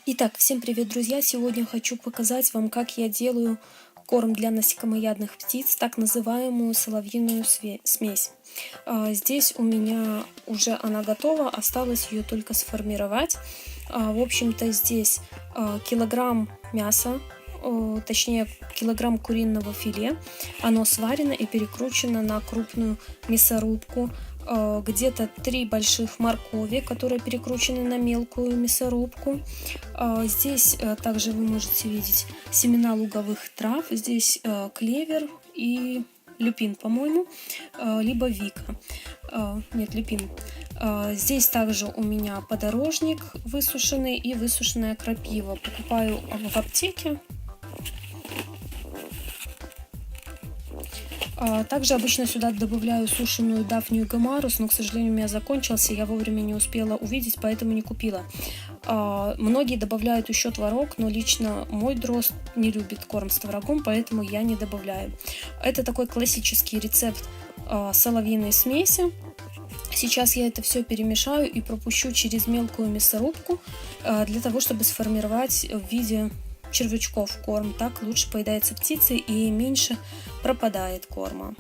Итак, всем привет, друзья! Сегодня хочу показать вам, как я делаю корм для насекомоядных птиц, так называемую соловьиную смесь. Здесь у меня уже она готова, осталось ее только сформировать. В общем-то, здесь килограмм мяса, точнее килограмм куриного филе. Оно сварено и перекручено на крупную мясорубку. Где-то 3 больших моркови, которые перекручены на мелкую мясорубку. Здесь также вы можете видеть семена луговых трав. Здесь клевер и люпин, по-моему, либо вика. Нет, люпин. Здесь также у меня подорожник высушенный и высушенная крапива. Покупаю в аптеке. Также обычно сюда добавляю сушеную дафнию гомарус, но, к сожалению, у меня закончился, я вовремя не успела увидеть, поэтому не купила. Многие добавляют еще творог, но лично мой дрозд не любит корм с творогом, поэтому я не добавляю. Это такой классический рецепт соловьиной смеси. Сейчас я это все перемешаю и пропущу через мелкую мясорубку, для того, чтобы сформировать в виде червячков корм. Так лучше поедается птицы и меньше пропадает корма.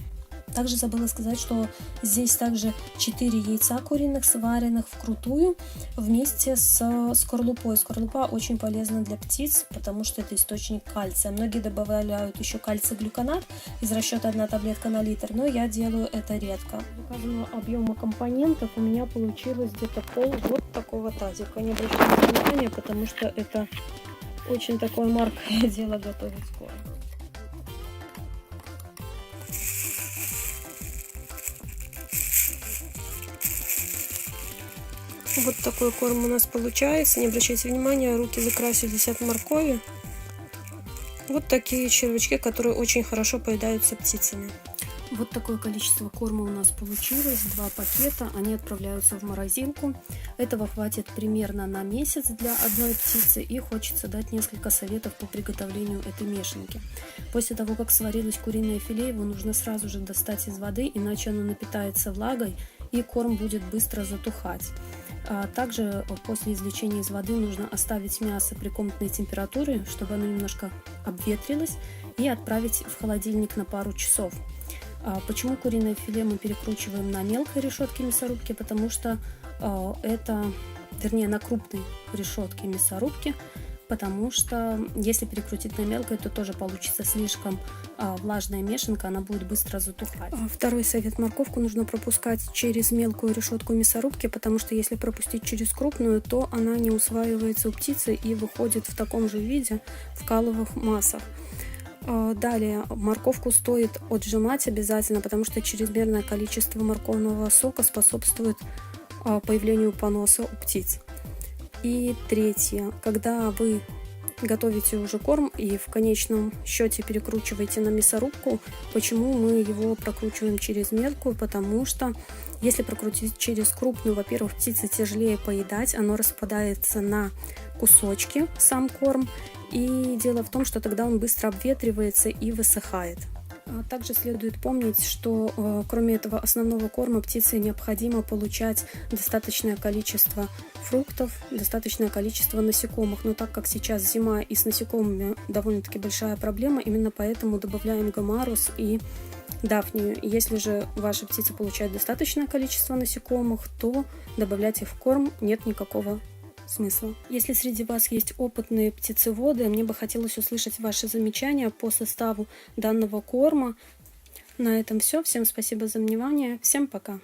Также забыла сказать, что здесь также 4 яйца куриных, сваренных вкрутую вместе с скорлупой. Скорлупа очень полезна для птиц, потому что это источник кальция. Многие добавляют еще кальций-глюконат из расчета 1 таблетка на литр, но я делаю это редко. Указанного объема компонентов у меня получилось где-то пол вот такого тазика. Не обращайте внимания, потому что это очень такое марковое дело готовить корм. Вот такой корм у нас получается. Не обращайте внимания, руки закрасились от моркови. Вот такие червячки, которые очень хорошо поедаются птицами. Вот такое количество корма у нас получилось, 2 пакета, они отправляются в морозилку. Этого хватит примерно на месяц для одной птицы, и хочется дать несколько советов по приготовлению этой мешанки. После того, как сварилось куриное филе, его нужно сразу же достать из воды, иначе оно напитается влагой и корм будет быстро затухать. Также после извлечения из воды нужно оставить мясо при комнатной температуре, чтобы оно немножко обветрилось, и отправить в холодильник на пару часов. Почему куриное филе мы перекручиваем на мелкой решетке мясорубки? Потому что на крупной решетке мясорубки, потому что если перекрутить на мелкой, то тоже получится слишком влажная мешанка, она будет быстро затухать. Второй совет: морковку нужно пропускать через мелкую решетку мясорубки, потому что если пропустить через крупную, то она не усваивается у птицы и выходит в таком же виде в каловых массах. Далее, морковку стоит отжимать обязательно, потому что чрезмерное количество морковного сока способствует появлению поноса у птиц. И третье, когда вы готовите уже корм и в конечном счете перекручиваете на мясорубку, почему мы его прокручиваем через мелкую? Потому что если прокрутить через крупную, во-первых, птице тяжелее поедать, оно распадается на кусочки, сам корм. И дело в том, что тогда он быстро обветривается и высыхает. Также следует помнить, что кроме этого основного корма птице необходимо получать достаточное количество фруктов, достаточное количество насекомых. Но так как сейчас зима и с насекомыми довольно-таки большая проблема, именно поэтому добавляем гомарус и дафнию. Если же ваша птица получает достаточное количество насекомых, то добавлять их в корм нет никакого смысла. Если среди вас есть опытные птицеводы, мне бы хотелось услышать ваши замечания по составу данного корма. На этом все. Всем спасибо за внимание. Всем пока.